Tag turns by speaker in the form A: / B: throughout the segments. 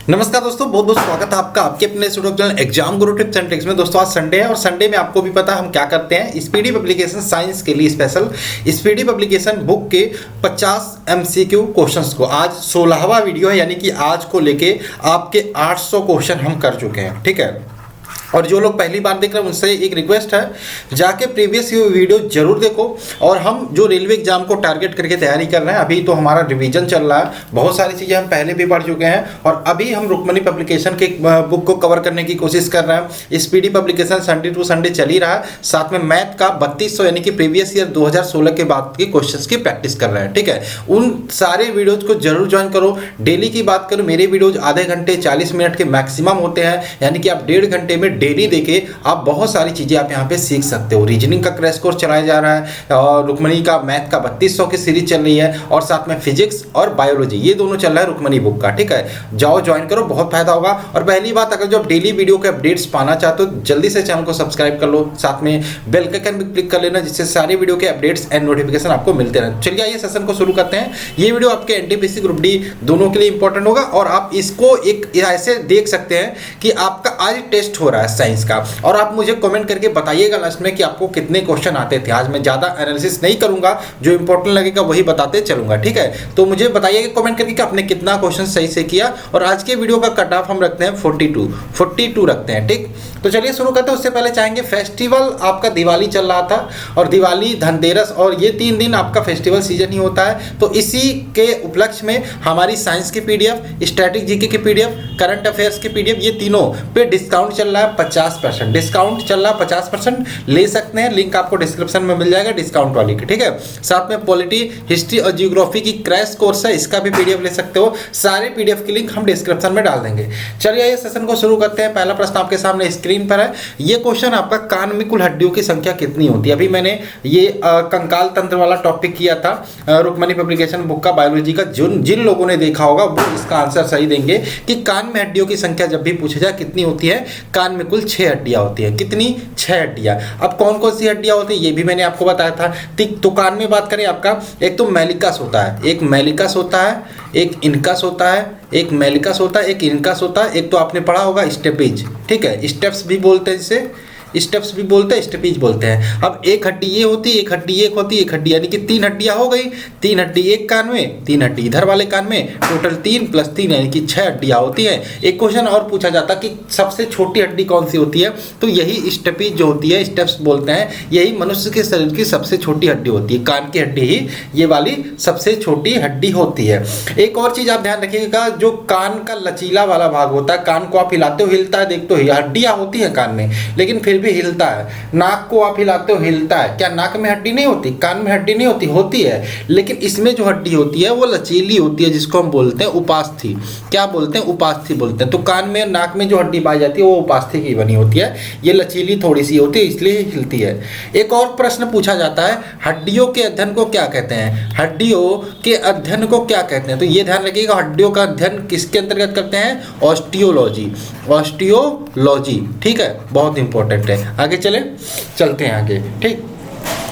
A: नमस्कार दोस्तों, बहुत बहुत स्वागत है आपका आपके अपने YouTube channel exam Guru tips and tricks में। दोस्तों आज संडे है और संडे में आपको भी पता है हम क्या करते हैं। स्पीडी पब्लिकेशन साइंस के लिए स्पेशल स्पीडी पब्लिकेशन बुक के 50 एमसीक्यू क्वेश्चंस को आज 16वां वीडियो है, यानी कि आज को लेके आपके 800 क्वेश्चन हम कर चुके हैं। ठीक है, और जो लोग पहली बार देख रहे हैं उनसे एक रिक्वेस्ट है, जाके प्रीवियस वीडियो जरूर देखो। और हम जो रेलवे एग्जाम को टारगेट करके तैयारी कर रहे हैं, अभी तो हमारा रिवीजन चल रहा है, बहुत सारी चीज़ें हम पहले भी पढ़ चुके हैं और अभी हम रुक्मणी पब्लिकेशन के बुक को कवर करने की कोशिश कर रहे हैं। Speedy publication Sunday to Sunday चल ही रहा है, साथ में मैथ का 3200 यानी कि प्रीवियस ईयर 2016 के बाद के क्वेश्चन की प्रैक्टिस कर रहे हैं। ठीक है, उन सारे वीडियोज को जरूर ज्वाइन करो। डेली की बात करूँ, मेरे वीडियोज आधे घंटे 40 मिनट के मैक्सिमम होते हैं, यानी कि आप 1.5 घंटे में डेली देके आप बहुत सारी चीजें आप यहाँ पे सीख सकते हो। रीजनिंग का क्रैश कोर्स चलाया जा रहा है और रुक्मणी का मैथ का 3200 की सीरीज चल रही है और साथ में फिजिक्स और बायोलॉजी ये दोनों चल रहा है रुक्मणी बुक का। ठीक है, जाओ ज्वाइन करो, बहुत फायदा होगा। और पहली बात, अगर जो आप डेली वीडियो के अपडेट्स पाना चाहते हो जल्दी से चैनल को सब्सक्राइब कर लो, साथ में बेल का आइकन भी क्लिक कर लेना, जिससे सारे वीडियो के अपडेट्स एंड नोटिफिकेशन आपको मिलते रहें। चलिए आइए सेशन को शुरू करते हैं। ये वीडियो आपके एनटीपीसी ग्रुप डी दोनों के लिए इंपॉर्टेंट होगा और आप इसको एक ऐसे देख सकते हैं कि आपका आज टेस्ट हो रहा है साइंस का, और आप मुझे कमेंट करके बताइएगा लास्ट में कि आपको कितने क्वेश्चन आते थे। आज मैं ज्यादा एनालिसिस नहीं करूंगा, जो इंपॉर्टेंट लगेगा वही बताते चलूंगा। ठीक है, तो मुझे बताइएगा कमेंट करके कि आपने कितना क्वेश्चन सही से किया। और आज के वीडियो का कट ऑफ हम रखते हैं 42 रखते हैं। ठीक, तो चलिए शुरू करते हैं। उससे पहले चाहेंगे, फेस्टिवल आपका दिवाली चल रहा था और दिवाली, धनतेरस और ये 3 दिन आपका फेस्टिवल सीजन ही होता है। तो इसी के उपलक्ष्य में हमारी साइंस की पीडीएफ, स्टैटिक जीके की पीडीएफ, करंट अफेयर्स की पीडीएफ, ये तीनों पे डिस्काउंट चल रहा है। 50% डिस्काउंट चल रहा है, 50% ले सकते हैं। लिंक आपको डिस्क्रिप्शन में मिल जाएगा डिस्काउंट वाली की। ठीक है, साथ में पॉलिटी, हिस्ट्री और जियोग्राफी की क्रैश कोर्स है, इसका भी पीडीएफ ले सकते हो। सारे पीडीएफ की लिंक हम डिस्क्रिप्शन में डाल देंगे। चलिए ये सेशन को शुरू करते हैं। पहला प्रश्न आपके सामने स्क्रीन पर है। ये क्वेश्चन आपका, कान में कुल हड्डियों की संख्या कितनी होती है? अभी मैंने ये कंकाल तंत्र वाला टॉपिक किया था रुक्मणी पब्लिकेशन बुक का बायोलॉजी का। जिन लोगों ने देखा होगा वो इसका आंसर सही देंगे कि कान में हड्डियों की संख्या जब भी पूछा जाए कितनी होती है, कान में कुल 6 हड्डियां होती है। कितनी? 6 हड्डियां। अब कौन कौन सी हड्डियां होती है ये भी मैंने आपको बताया था। तो कान में बात करें आपका, एक तो मेलिकस होता है, एक मेलिकस होता है, एक इनकस होता है, एक मेलिकस होता है, एक इनकस होता है, एक तो आपने पढ़ा होगा स्टेपिज। ठीक है, स्टेप्स भी बोलते हैं, जिसे स्टेप्स भी बोलते हैं, स्टेपिज बोलते हैं। अब एक हड्डी ये होती है, एक हड्डी एक होती है, एक हड्डी, यानी कि 3 हड्डियां हो गई। 3 हड्डी एक कान में, 3 हड्डी इधर वाले कान में, टोटल 3 + 3 यानी कि 6 हड्डियां होती हैं। एक क्वेश्चन और पूछा जाता कि सबसे छोटी हड्डी कौन सी होती है, तो यही स्टेपिज जो होती है, स्टेप्स बोलते हैं, यही मनुष्य के शरीर की सबसे छोटी हड्डी होती है। कान की हड्डी ही ये वाली सबसे छोटी हड्डी होती है। एक और चीज आप ध्यान रखिएगा, जो कान का लचीला वाला भाग होता है, कान को आप हिलाते हो हिलता है, देखते हो हड्डियां होती हैं कान में, लेकिन फिर भी हिलता है। नाक को आप हिलाते हो हिलता है, क्या नाक में हड्डी नहीं होती? कान में हड्डी नहीं होती? होती है, लेकिन इसमें जो हड्डी होती है वो लचीली होती है, जिसको हम बोलते हैं उपास्थि। क्या बोलते हैं? उपास्थि बोलते हैं। तो कान में, नाक में जो हड्डी पाई जाती है वो उपास्थि की बनी होती है, ये लचीली थोड़ी सी होती है, इसलिए हिलती है। एक और प्रश्न पूछा जाता है, हड्डियों के अध्ययन को क्या कहते हैं? हड्डियों के अध्ययन को क्या कहते हैं? तो ये ध्यान रखिएगा, हड्डियों का अध्ययन किसके अंतर्गत करते हैं? ऑस्टियोलॉजी। ऑस्टियोलॉजी, ठीक है, बहुत इंपॉर्टेंट है। आगे चलते हैं आगे। ठीक,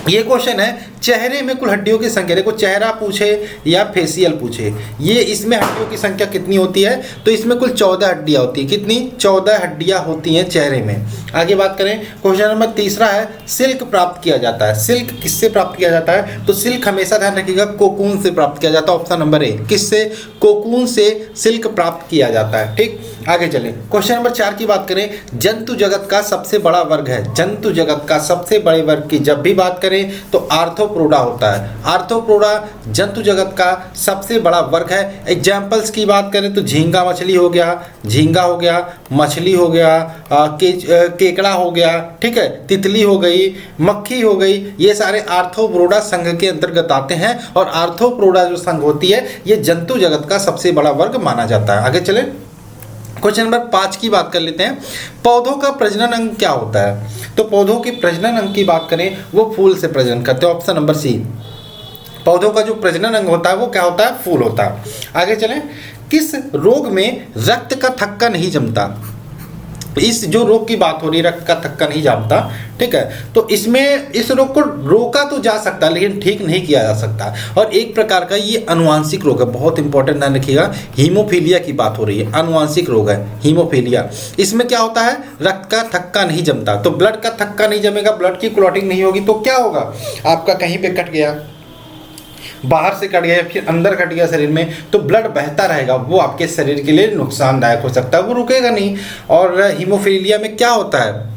A: ये क्वेश्चन है, चेहरे में कुल हड्डियों की संख्या, देखो चेहरा पूछे या फेशियल पूछे, ये इसमें हड्डियों की संख्या कितनी होती है? तो इसमें कुल 14 हड्डियां होती है। कितनी? 14 हड्डियां होती हैं चेहरे में। आगे बात करें, क्वेश्चन नंबर तीसरा है, सिल्क प्राप्त किया जाता है। सिल्क किससे प्राप्त किया जाता है? तो सिल्क हमेशा ध्यान रखिएगा कोकून से प्राप्त किया जाता है। ऑप्शन नंबर ए, किससे? कोकून से सिल्क प्राप्त किया जाता है। ठीक, आगे चलें। क्वेश्चन नंबर 4 की बात करें, जंतु जगत का सबसे बड़ा वर्ग है। जंतु जगत का सबसे बड़े वर्ग की जब भी बात करें तो आर्थ्रोपोडा होता है। आर्थ्रोपोडा जंतु जगत का सबसे बड़ा वर्ग है। एग्जाम्पल्स की बात करें तो झींगा मछली हो गया, झींगा हो गया, मछली हो गया, केकड़ा हो गया, ठीक है, तितली हो गई, मक्खी हो गई, ये सारे आर्थ्रोपोडा संघ के अंतर्गत आते हैं। और आर्थ्रोपोडा जो संघ होती है ये जंतु जगत का सबसे बड़ा वर्ग माना जाता है। आगे चलें, क्वेश्चन नंबर 5 की बात कर लेते हैं, पौधों का प्रजनन अंग क्या होता है? तो पौधों की प्रजनन अंग की बात करें वो फूल से प्रजनन करते हैं। ऑप्शन नंबर सी, पौधों का जो प्रजनन अंग होता है वो क्या होता है? फूल होता है। आगे चलें, किस रोग में रक्त का थक्का नहीं जमता? इस जो रोग की बात हो रही है, रक्त का थक्का नहीं जमता, ठीक है, तो इसमें इस रोग को रोका तो जा सकता है लेकिन ठीक नहीं किया जा सकता। और एक प्रकार का ये अनुवांशिक रोग है, बहुत इंपॉर्टेंट ध्यान रखिएगा, हीमोफीलिया की बात हो रही है, अनुवांशिक रोग है हीमोफीलिया। इसमें क्या होता है, रक्त का थक्का नहीं जमता, तो ब्लड का थक्का नहीं जमेगा, ब्लड की क्लॉटिंग नहीं होगी, तो क्या होगा, आपका कहीं पे कट गया, बाहर से कट गया फिर अंदर कट गया शरीर में, तो ब्लड बहता रहेगा, वो आपके शरीर के लिए नुकसानदायक हो सकता है, वो रुकेगा नहीं। और हीमोफीलिया में क्या होता है,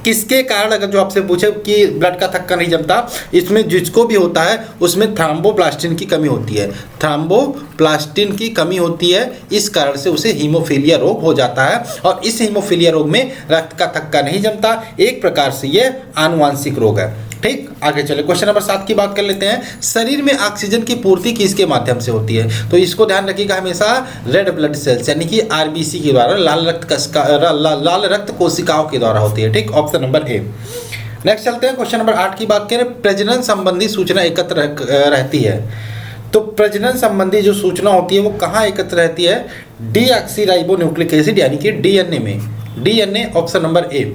A: किसके कारण, अगर जो आपसे पूछे कि ब्लड का थक्का नहीं जमता, इसमें जिसको भी होता है उसमें थ्रोम्बोप्लास्टिन की कमी होती है, थ्रोम्बोप्लास्टिन की कमी होती है, इस कारण से उसे हीमोफीलिया रोग हो जाता है। और इस हीमोफीलिया रोग में रक्त का थक्का नहीं जमता, एक प्रकार से ये आनुवांशिक रोग है। ठीक, आगे चले क्वेश्चन नंबर 7 की बात कर लेते हैं। शरीर में ऑक्सीजन की पूर्ति किसके माध्यम से होती है, तो इसको ध्यान रखिएगा हमेशा, रेड ब्लड सेल्स यानी कि आरबीसी के द्वारा, लाल रक्त कोशिकाओं के द्वारा होती है। ठीक, ऑप्शन नंबर ए। नेक्स्ट चलते हैं क्वेश्चन नंबर 8 की बात करें। प्रजनन संबंधी सूचना एकत्र रहती है, तो प्रजनन संबंधी जो सूचना होती है वो कहाँ एकत्र रहती है, डीऑक्सीराइबोन्यूक्लिक एसिड यानी कि डीएनए में, डीएनए, ऑप्शन नंबर ए।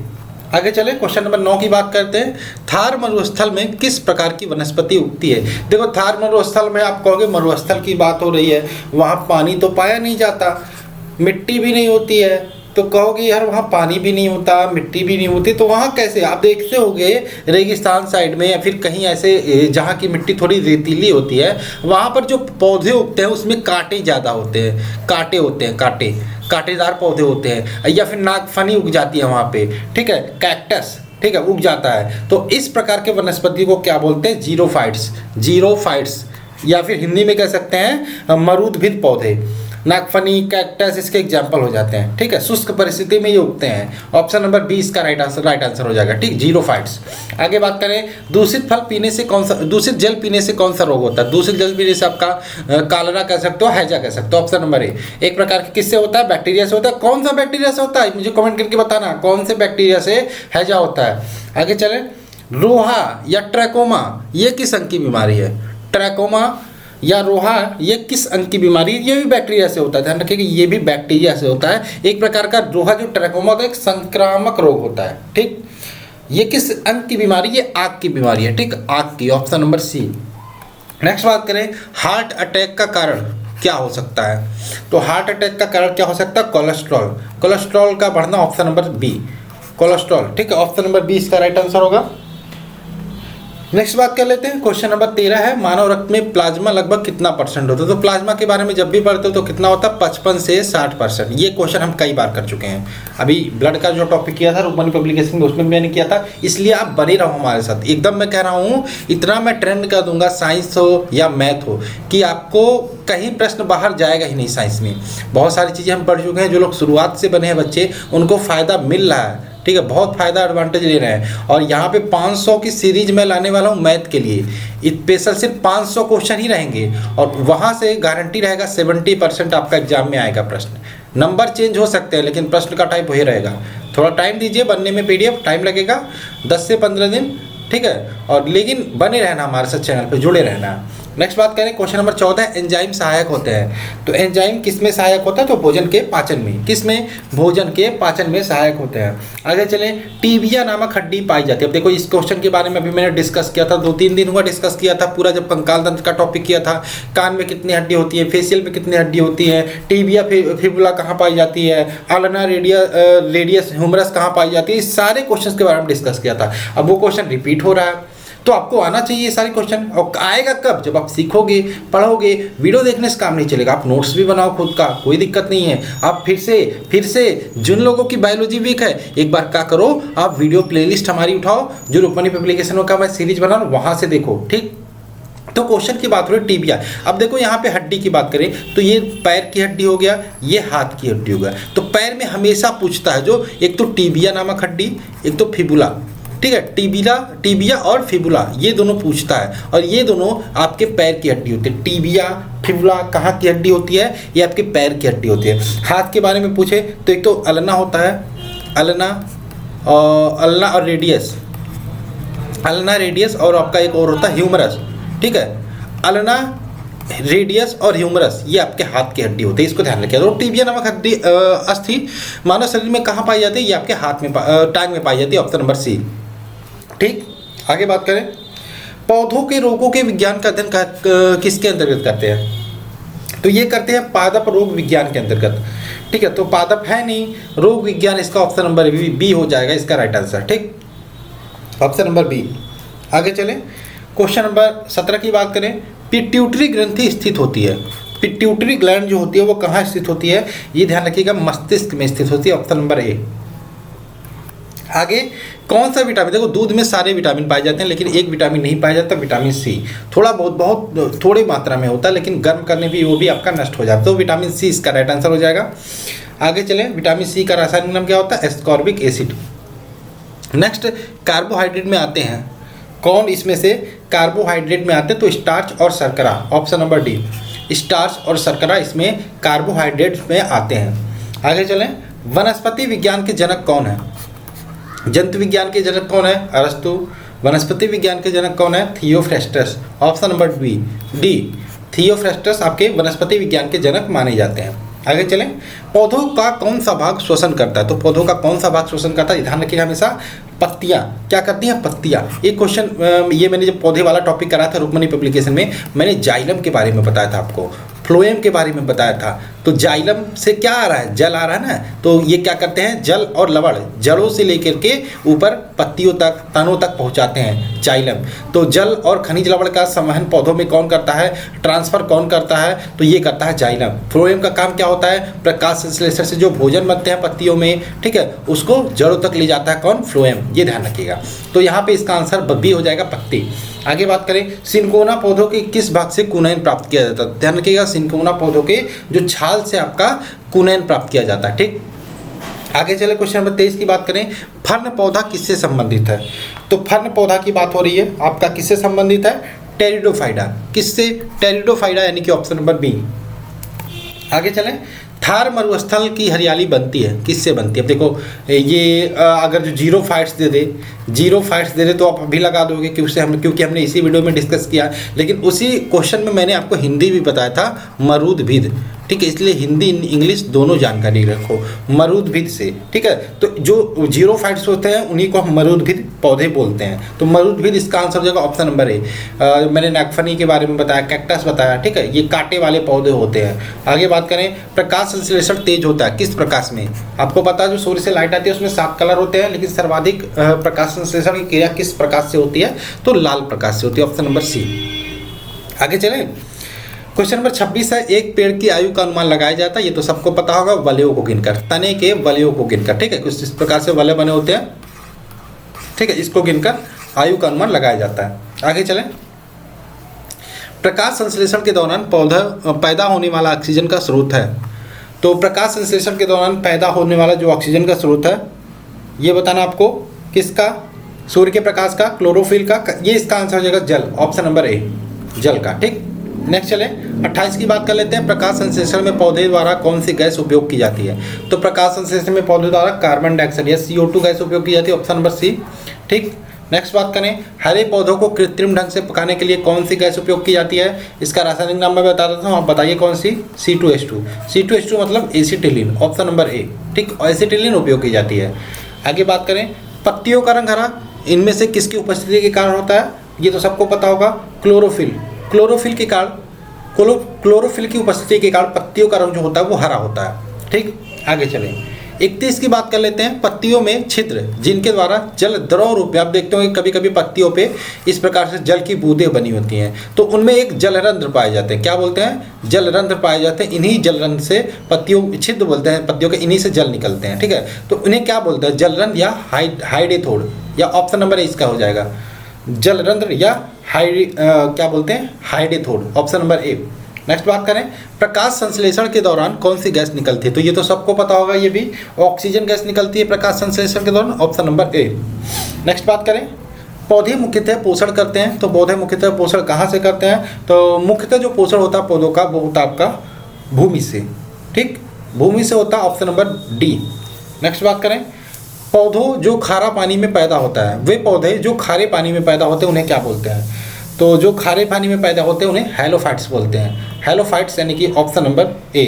A: आगे चले क्वेश्चन नंबर 9 की बात करते हैं। थार मरुस्थल में किस प्रकार की वनस्पति उगती है। देखो, थार मरुस्थल में आप कहोगे मरुस्थल की बात हो रही है, वहाँ पानी तो पाया नहीं जाता, मिट्टी भी नहीं होती है, तो कहोगे यार वहाँ पानी भी नहीं होता, मिट्टी भी नहीं होती, तो वहाँ कैसे, आप देखते होगे रेगिस्तान साइड में या फिर कहीं ऐसे जहाँ की मिट्टी थोड़ी रेतीली होती है, वहाँ पर जो पौधे उगते हैं उसमें कांटे ज़्यादा होते हैं, कांटे होते हैं, कांटेदार पौधे होते हैं, या फिर नागफनी उग जाती है वहाँ पे, ठीक है, कैक्टस, ठीक है, उग जाता है। तो इस प्रकार के वनस्पति को क्या बोलते हैं, जीरोफाइट्स, जीरोफाइट्स, या फिर हिंदी में कह सकते हैं मरूदभिद पौधे, नागफनी, कैक्टस इसके एग्जाम्पल हो जाते हैं। ठीक है, शुष्क परिस्थिति में ये उगते हैं, ऑप्शन नंबर 20 का राइट आंसर हो जाएगा। ठीक, जीरोफाइट्स। आगे बात करें, दूषित फल पीने से कौन सा, दूषित जल पीने से कौन सा रोग होता है। दूषित जल पीने से आपका कालरा कह सकते हो, हैजा कह सकते हो, ऑप्शन नंबर ए। एक प्रकार के किससे होता है, बैक्टीरिया से होता है। कौन सा बैक्टीरिया से होता है, मुझे कमेंट करके बताना, कौन से बैक्टीरिया से हैजा होता है। आगे चले, रोहा या ट्रैकोमा ये किस अंग की बीमारी है, ट्रैकोमा या रोहा ये किस अंग की बीमारी, ये भी बैक्टीरिया से होता है, ध्यान रखिएगा ये भी बैक्टीरिया से होता है। एक प्रकार का रोहा जो ट्रैकोमा का एक संक्रामक रोग होता है। ठीक, ये किस अंग की बीमारी, ये आँख की बीमारी है। ठीक, आँख की, ऑप्शन नंबर सी। नेक्स्ट बात करें, हार्ट अटैक का कारण क्या हो सकता है, तो हार्ट अटैक का कारण क्या हो सकता है, कोलेस्ट्रॉल, कोलेस्ट्रॉल का बढ़ना, ऑप्शन नंबर बी, कोलेस्ट्रॉल। ठीक है, ऑप्शन नंबर 20 का राइट आंसर होगा। नेक्स्ट बात कर लेते हैं, क्वेश्चन नंबर 13 है, मानव रक्त में प्लाज्मा लगभग कितना परसेंट होता है। तो प्लाज्मा के बारे में जब भी पढ़ते हो तो कितना होता है, 55 से 60%। ये क्वेश्चन हम कई बार कर चुके हैं, अभी ब्लड का जो टॉपिक किया था रूपमनी पब्लिकेशन में उसमें मैंने किया था, इसलिए आप बने रहो हमारे साथ। एकदम मैं कह रहा हूँ, इतना मैं ट्रेंड कर दूंगा, साइंस हो या मैथ हो, कि आपको कहीं प्रश्न बाहर जाएगा ही नहीं। साइंस में बहुत सारी चीज़ें हम पढ़ चुके हैं, जो लोग शुरुआत से बने हैं बच्चे, उनको फ़ायदा मिल रहा है। ठीक है, बहुत फ़ायदा एडवांटेज ले रहे हैं। और यहाँ पे 500 की सीरीज में लाने वाला हूँ मैथ के लिए, स्पेशल सिर्फ 500 क्वेश्चन ही रहेंगे, और वहाँ से गारंटी रहेगा 70% आपका एग्जाम में आएगा प्रश्न। नंबर चेंज हो सकते हैं लेकिन प्रश्न का टाइप वही रहेगा। थोड़ा टाइम दीजिए, बनने में पीडीएफ टाइम लगेगा 10 से 15 दिन। ठीक है, और लेकिन बने रहना हमारे साथ, चैनल पे जुड़े रहना। नेक्स्ट बात करें, क्वेश्चन नंबर 14, एंजाइम सहायक होते हैं। तो एंजाइम किस में सहायक होता है, तो भोजन के पाचन में, किस में, भोजन के पाचन में सहायक होते हैं। आगे चलें, टीबिया नामक हड्डी पाई जाती है। अब देखो, इस क्वेश्चन के बारे में अभी मैंने डिस्कस किया था, 2-3 दिन हुआ डिस्कस किया था पूरा, जब कंकाल तंत्र का टॉपिक किया था। कान में कितनी हड्डी होती है, फेशियल में कितनी हड्डी होती है, टीबिया फिबुला कहाँ पाई जाती है, अल्ना रेडियस ह्यूमरस कहाँ पाई जाती है, इस सारे क्वेश्चन के बारे में डिस्कस किया था। अब वो क्वेश्चन रिपीट हो रहा है, तो आपको आना चाहिए ये सारे क्वेश्चन। और आएगा कब, जब आप सीखोगे, पढ़ोगे, वीडियो देखने से काम नहीं चलेगा। आप नोट्स भी बनाओ खुद का, कोई दिक्कत नहीं है। आप फिर से जिन लोगों की बायोलॉजी वीक है, एक बार क्या करो, आप वीडियो प्लेलिस्ट हमारी उठाओ, जो रूपमनी पब्लिकेशन का मैं सीरीज बना रहा हूँ, वहाँ से देखो। ठीक, तो क्वेश्चन की बात हो रही टीबिया। अब देखो यहाँ पे हड्डी की बात करें तो ये पैर की हड्डी हो गया, ये हाथ की हड्डी हो गया। तो पैर में हमेशा पूछता है जो, एक तो टीबिया नामक हड्डी, एक तो फिबुला। ठीक है, टीबिया और फिबुला ये दोनों पूछता है, और ये दोनों आपके पैर की हड्डी होती है। टीबिया फिबुला कहाँ की हड्डी होती है, ये आपके पैर की हड्डी होती है। हाथ के बारे में पूछे तो एक तो अल्ना होता है, अल्ना और रेडियस, अल्ना रेडियस, और आपका एक और होता है ह्यूमरस। ठीक है, अल्ना रेडियस और ह्यूमरस ये आपके हाथ की हड्डी होती है, इसको ध्यान रखिए। और टिबिया नामक हड्डी अस्थि मानव शरीर में कहाँ पाई जाती है? ये आपके हाथ में टांग में पाई जाती है, ऑप्शन नंबर सी। ठीक, आगे बात करें, पौधों के रोगों के विज्ञान का अध्ययन किसके अंतर्गत करते हैं? तो ये करते हैं पादप रोग विज्ञान के अंतर्गत। ठीक है, तो पादप है नहीं, रोग विज्ञान, इसका ऑप्शन नंबर बी हो जाएगा इसका राइट आंसर। ठीक, ऑप्शन नंबर बी। आगे चलें, क्वेश्चन नंबर 17 की बात करें, पिट्यूटरी ग्रंथि स्थित होती है। पिट्यूटरी ग्लैंड जो होती है वो कहाँ स्थित होती है? ये ध्यान रखिएगा, मस्तिष्क में स्थित होती है, ऑप्शन नंबर ए। आगे, कौन सा विटामिन, देखो दूध में सारे विटामिन पाए जाते हैं लेकिन एक विटामिन नहीं पाया जाता, विटामिन सी। थोड़ा बहुत थोड़ी मात्रा में होता है लेकिन गर्म करने भी वो भी आपका नष्ट हो जाता है, तो विटामिन सी इसका राइट आंसर हो जाएगा। आगे चलें, विटामिन सी का रासायनिक नाम क्या होता है? Ascorbic acid. नेक्स्ट, कार्बोहाइड्रेट में आते हैं, कौन इसमें से कार्बोहाइड्रेट में आते हैं? तो स्टार्च और शर्करा, ऑप्शन नंबर डी। स्टार्च और शर्करा इसमें कार्बोहाइड्रेट में आते हैं। आगे चलें, वनस्पति विज्ञान के जनक कौन है? जंतु विज्ञान के जनक कौन है? अरस्तु। वनस्पति विज्ञान के जनक कौन है? Theophrastus, option number B D. Theophrastus आपके वनस्पति विज्ञान के जनक माने जाते हैं। आगे चलें, पौधों का कौन सा भाग श्वसन करता है? तो पौधों का कौन सा भाग श्वसन करता है? ध्यान रखिएगा हमेशा, पत्तियां क्या करती हैं? पत्तियां। एक क्वेश्चन ये मैंने जब पौधे वाला टॉपिक कराया था रुक्मणी पब्लिकेशन में, मैंने जाइलम के बारे में बताया था आपको, फ्लोएम के बारे में बताया था। तो जाइलम से क्या आ रहा है? जल आ रहा है ना, तो ये क्या करते हैं? जल और लवण जड़ों से लेकर के ऊपर पत्तियों तक, तनों तक पहुंचाते हैं जाइलम। तो जल और खनिज लवण का संवहन पौधों में कौन करता है? ट्रांसफर कौन करता है? तो ये करता है जाइलम। फ्लोएम का काम क्या होता है? प्रकाश संश्लेषण से जो भोजन बनते हैं पत्तियों में, ठीक है, उसको जड़ों तक ले जाता है कौन? फ्लोएम। ये ध्यान रखिएगा। तो यहाँ पे इसका आंसर बी हो जाएगा, पत्ती। आगे बात करें, सिनकोना पौधों के किस भाग से कुनैन प्राप्त किया जाता है? ध्यान रखिएगा, सिनकोना पौधों के जो छाल से आपका कुनैन प्राप्त किया जाता है। ठीक, आगे चले, क्वेश्चन नंबर 23 की बात करें, फर्न पौधा किससे संबंधित है? तो फर्न पौधा की बात हो रही है आपका, किससे संबंधित है? टेरिडोफाइडा। किससे? टेरिडोफाइडा, यानी कि ऑप्शन नंबर बी। आगे चलें, थार मरुस्थल की हरियाली बनती है, किससे बनती है? अब देखो ये अगर जो जीरो फाइट्स दे दे तो आप अभी लगा दोगे क्योंकि हमने इसी वीडियो में डिस्कस किया, लेकिन उसी क्वेश्चन में मैंने आपको हिंदी भी बताया था, मरूदभिद। ठीक है, इसलिए हिंदी इंग्लिश दोनों जानकारी रखो, मरूदभिद से। ठीक है, तो जो जीरो फाइट्स होते हैं उन्हीं को हम मरूदभिद पौधे बोलते हैं। तो मरूदभिद इसका आंसर हो जाएगा ऑप्शन नंबर ए। मैंने नागफनी के बारे में बताया, कैक्टस बताया। ठीक है, ये कांटे वाले पौधे होते हैं। आगे बात करें, प्रकाश संश्लेषण तेज होता है किस प्रकाश में? आपको पता है जो सूर्य से लाइट आती है उसमें 7 कलर होते हैं, लेकिन सर्वाधिक प्रकाश संश्लेषण की क्रिया किस प्रकाश से होती है? तो लाल प्रकाश से होती है, ऑप्शन नंबर सी। आगे चलें, क्वेश्चन नंबर 26 है, एक पेड़ की आयु का अनुमान लगाया जाता है, ये तो सबको पता होगा, वलयों को गिनकर, तने के वलयों को गिनकर। ठीक है, कुछ इस प्रकार से वलय बने होते हैं। ठीक है, इसको गिनकर आयु का अनुमान लगाया जाता है। आगे चलें, प्रकाश संश्लेषण के दौरान पौधा पैदा होने वाला ऑक्सीजन का स्रोत है। तो प्रकाश संश्लेषण के दौरान पैदा होने वाला जो ऑक्सीजन का स्रोत है, ये बताना आपको किसका? सूर्य के प्रकाश का, क्लोरोफिल का, ये इसका आंसर हो जाएगा जल, ऑप्शन नंबर ए, जल का। ठीक, नेक्स्ट चले 28 की बात कर लेते हैं, प्रकाश संश्लेषण में पौधे द्वारा कौन सी गैस उपयोग की जाती है? तो प्रकाश संश्लेषण में पौधे द्वारा कार्बन डाइऑक्साइड या CO2 गैस उपयोग की जाती है, ऑप्शन नंबर सी। ठीक, नेक्स्ट बात करें, हरे पौधों को कृत्रिम ढंग से पकाने के लिए कौन सी गैस उपयोग की जाती है? इसका रासायनिक नाम मैं बता देता हूँ, आप बताइए कौन सी? C2H2। C2H2 मतलब एसिटिलीन, ऑप्शन नंबर ए। ठीक, एसिटिलीन उपयोग की जाती है। आगे बात करें, पत्तियों का रंग हरा इनमें से किसकी उपस्थिति के कारण होता है? ये तो सबको पता होगा, क्लोरोफिल। क्लोरोफिल के कारण, क्लोरोफिल की उपस्थिति के कारण पत्तियों का रंग जो होता है वो हरा होता है। ठीक, आगे चलें, 31 की बात कर लेते हैं, पत्तियों में छिद्र जिनके द्वारा जल द्रव रूप में, आप देखते होंगे कभी कभी पत्तियों पे इस प्रकार से जल की बूंदें बनी होती हैं, तो उनमें एक जलरंध्र पाए जाते हैं। क्या बोलते हैं? जलरंध्र पाए जाते हैं। इन्हीं जलरंध्र से पत्तियों, छिद्र बोलते हैं पत्तियों के, इन्हीं से जल निकलते हैं। ठीक है, तो उन्हें क्या बोलते हैं? जलरंध्र या हाइडेथोड, या ऑप्शन नंबर ए इसका हो जाएगा, जलरंध्र या क्या बोलते हैं? हाइडेथोड, ऑप्शन नंबर ए। नेक्स्ट बात करें, प्रकाश संश्लेषण के दौरान कौन सी गैस निकलती है? तो ये तो सबको पता होगा, ये भी ऑक्सीजन गैस निकलती है प्रकाश संश्लेषण के दौरान, ऑप्शन नंबर ए। नेक्स्ट बात करें, पौधे मुख्यतः पोषण करते हैं, तो पौधे मुख्यतः पोषण कहाँ से करते हैं? तो मुख्यतः जो पोषण होता है पौधों का वो होता है आपका भूमि से। ठीक, भूमि से होता है, ऑप्शन नंबर डी। नेक्स्ट बात करें, पौधों जो खारा पानी में पैदा होता है, वे पौधे जो खारे पानी में पैदा होते हैं उन्हें क्या बोलते हैं? तो तो जो खारे पानी में पैदा होते हैं उन्हें हैलोफाइट्स बोलते हैं। हैलोफाइट्स यानी कि ऑप्शन नंबर ए,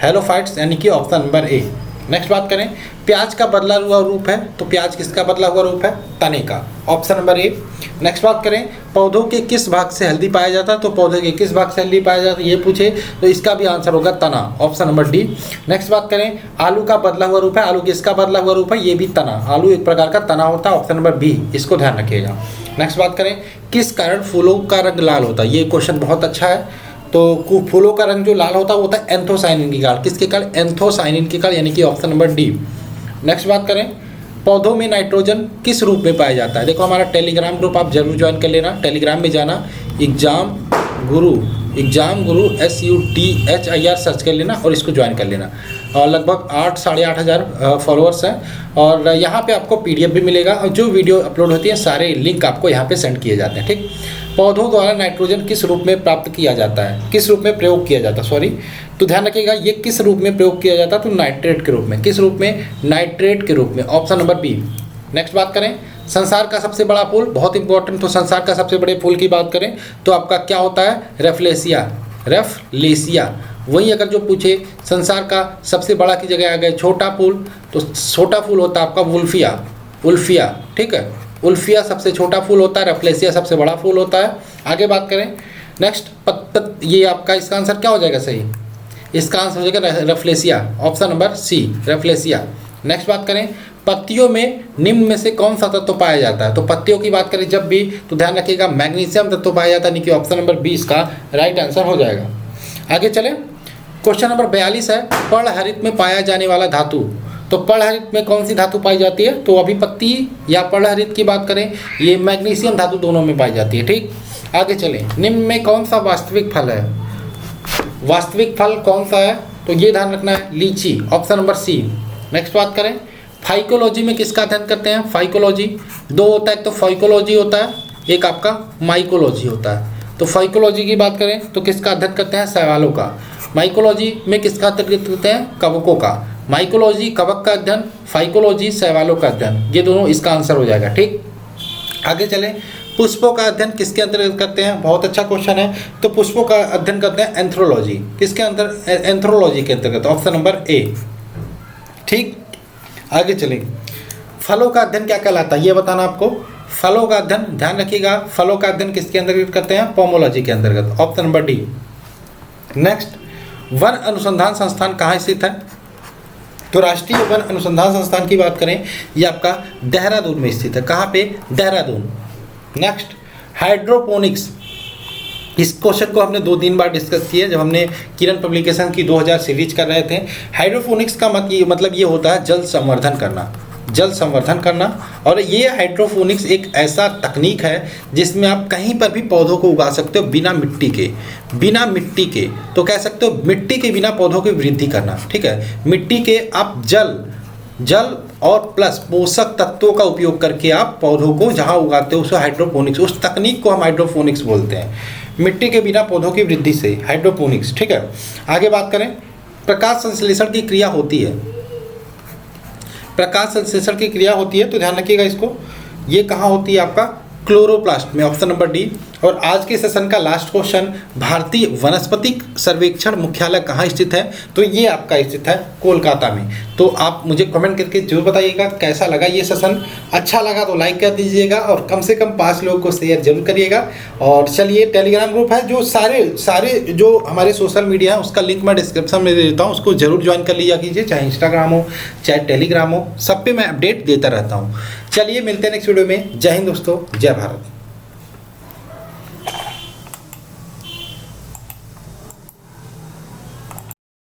A: हैलोफाइट्स यानी कि ऑप्शन नंबर ए। नेक्स्ट बात करें, प्याज का बदला हुआ रूप है, तो प्याज किसका बदला हुआ रूप है? तने का, ऑप्शन नंबर ए। नेक्स्ट बात करें, पौधों के किस भाग से हल्दी पाया जाता है, तो पौधे के किस भाग से हल्दी पाया जाता है ये पूछे तो इसका भी आंसर होगा तना, ऑप्शन नंबर डी। नेक्स्ट बात करें, आलू का बदला हुआ रूप है, आलू किसका बदला हुआ रूप है? ये भी तना, आलू एक प्रकार का तना होता है, ऑप्शन नंबर बी, इसको ध्यान रखिएगा। नेक्स्ट बात करें, किस कारण फूलों का रंग लाल होता है? ये क्वेश्चन बहुत अच्छा है। तो फूलों का रंग जो लाल होता है वो होता है एंथोसाइनिन के कारण, किसके कारण? एंथोसाइनिन के कारण, यानी कि ऑप्शन नंबर डी। नेक्स्ट बात करें, पौधों में नाइट्रोजन किस रूप में पाया जाता है? देखो हमारा टेलीग्राम ग्रुप आप जरूर ज्वाइन कर लेना, टेलीग्राम में जाना, एग्जाम गुरु SUTHIR सर्च कर लेना और इसको ज्वाइन कर लेना। और लगभग 8-8.5 हज़ार फॉलोअर्स हैं और यहाँ पे आपको PDF भी मिलेगा और जो वीडियो अपलोड होती है सारे लिंक आपको यहाँ पे सेंड किए जाते हैं, ठीक। पौधों द्वारा नाइट्रोजन किस रूप में प्राप्त किया जाता है, किस रूप में प्रयोग किया जाता है, सॉरी, तो ध्यान रखिएगा ये किस रूप में प्रयोग किया जाता है, तो नाइट्रेट के रूप में। किस रूप में? नाइट्रेट के रूप में, ऑप्शन नंबर बी। नेक्स्ट बात करें, संसार का सबसे बड़ा फूल, बहुत इंपॉर्टेंट, तो संसार का सबसे बड़े फूल की बात करें तो आपका क्या होता है? Rafflesia, Rafflesia. वहीं अगर जो पूछे संसार का सबसे बड़ा की जगह आ गए छोटा फूल, तो छोटा फूल होता है आपका वुल्फिया, उल्फिया, ठीक है, उल्फिया सबसे छोटा फूल होता है, रेफ्लेसिया सबसे बड़ा फूल होता है। आगे बात करें, नेक्स्ट ये आपका इसका आंसर क्या हो जाएगा सही? इसका आंसर हो जाएगा Rafflesia, option number C, Rafflesia. Next बात करें, पत्तियों में निम्न में से कौन सा तत्व पाया जाता है? तो पत्तियों की बात करें जब भी तो ध्यान रखिएगा मैग्नीशियम तत्व पाया जाता है, यानी कि ऑप्शन नंबर बी इसका राइट आंसर हो जाएगा। आगे चलें, क्वेश्चन नंबर 42 है, पर्णहरित में पाया जाने वाला धातु। तो पर्णहरित में कौन सी धातु पाई जाती है? तो अभी पत्ती या पर्णहरित की बात करें ये मैग्नीशियम धातु दोनों में पाई जाती है, ठीक। आगे चलें, निम्न में कौन सा वास्तविक फल है? वास्तविक फल कौन सा है? तो ये ध्यान रखना है, लीची, ऑप्शन नंबर सी। नेक्स्ट बात करें, फाइकोलॉजी में किसका अध्ययन करते हैं? फाइकोलॉजी दो होता है, एक तो फाइकोलॉजी होता है, एक आपका माइकोलॉजी होता है। तो फाइकोलॉजी की बात करें तो किसका अध्ययन करते हैं? शैवालों का। माइकोलॉजी में किसका अध्ययन करते हैं? कवकों का। माइकोलॉजी कवक का अध्ययन, फाइकोलॉजी शैवालों का अध्ययन, ये दोनों इसका आंसर हो जाएगा, ठीक। आगे चलें, पुष्पों का अध्ययन किसके अंतर्गत करते हैं? बहुत अच्छा क्वेश्चन है। तो पुष्पों का अध्ययन करते हैं एंथ्रोलॉजी, किसके अंदर? एंथ्रोलॉजी के अंतर्गत, ऑप्शन नंबर ए, ठीक। आगे चलें, फलों का अध्ययन क्या कहलाता है ये बताना आपको। फलों का अध्ययन ध्यान रखिएगा, फलों का अध्ययन किसके अंतर्गत करते हैं? पोमोलॉजी के अंतर्गत, option number D. Next, one अनुसंधान संस्थान कहाँ स्थित है? तो राष्ट्रीय वन अनुसंधान संस्थान की बात करें ये आपका देहरादून में स्थित है। कहाँ पे? देहरादून। नेक्स्ट, हाइड्रोपोनिक्स, इस क्वेश्चन को हमने 2-3 बार डिस्कस किया जब हमने किरण पब्लिकेशन की 2000 सीरीज कर रहे थे। हाइड्रोपोनिक्स का मतलब ये होता है जल संवर्धन करना, जल संवर्धन करना। और ये हाइड्रोपोनिक्स एक ऐसा तकनीक है जिसमें आप कहीं पर भी पौधों को उगा सकते हो बिना मिट्टी के, बिना मिट्टी के, तो कह सकते हो मिट्टी के बिना पौधों की वृद्धि करना, ठीक है। मिट्टी के आप जल और प्लस पोषक तत्वों का उपयोग करके आप पौधों को जहाँ उगाते हो उसे हाइड्रोपोनिक्स, उस तकनीक को हम हाइड्रोपोनिक्स बोलते हैं। मिट्टी के बिना पौधों की वृद्धि से हाइड्रोपोनिक्स, ठीक है। आगे बात करें, प्रकाश संश्लेषण की क्रिया होती है, प्रकाश संश्लेषण की क्रिया होती है तो ध्यान रखिएगा इसको, ये कहाँ होती है? आपका क्लोरोप्लास्ट में, ऑप्शन नंबर डी। और आज के सेशन का लास्ट क्वेश्चन, भारतीय वनस्पतिक सर्वेक्षण मुख्यालय कहाँ स्थित है? तो ये आपका स्थित है कोलकाता में। तो आप मुझे कमेंट करके जरूर बताइएगा कैसा लगा ये सेशन। अच्छा लगा तो लाइक कर दीजिएगा और कम से कम 5 लोगों को शेयर जरूर करिएगा। और चलिए, टेलीग्राम ग्रुप है जो सारे जो हमारे सोशल मीडिया है उसका लिंक मैं डिस्क्रिप्शन में दे देता हूँ, उसको जरूर ज्वाइन कर लिया कीजिए, चाहे इंस्टाग्राम हो चाहे टेलीग्राम हो, सब पे मैं अपडेट देता रहता हूँ। चलिए मिलते हैं नेक्स्ट वीडियो में। जय हिंद दोस्तों, जय भारत।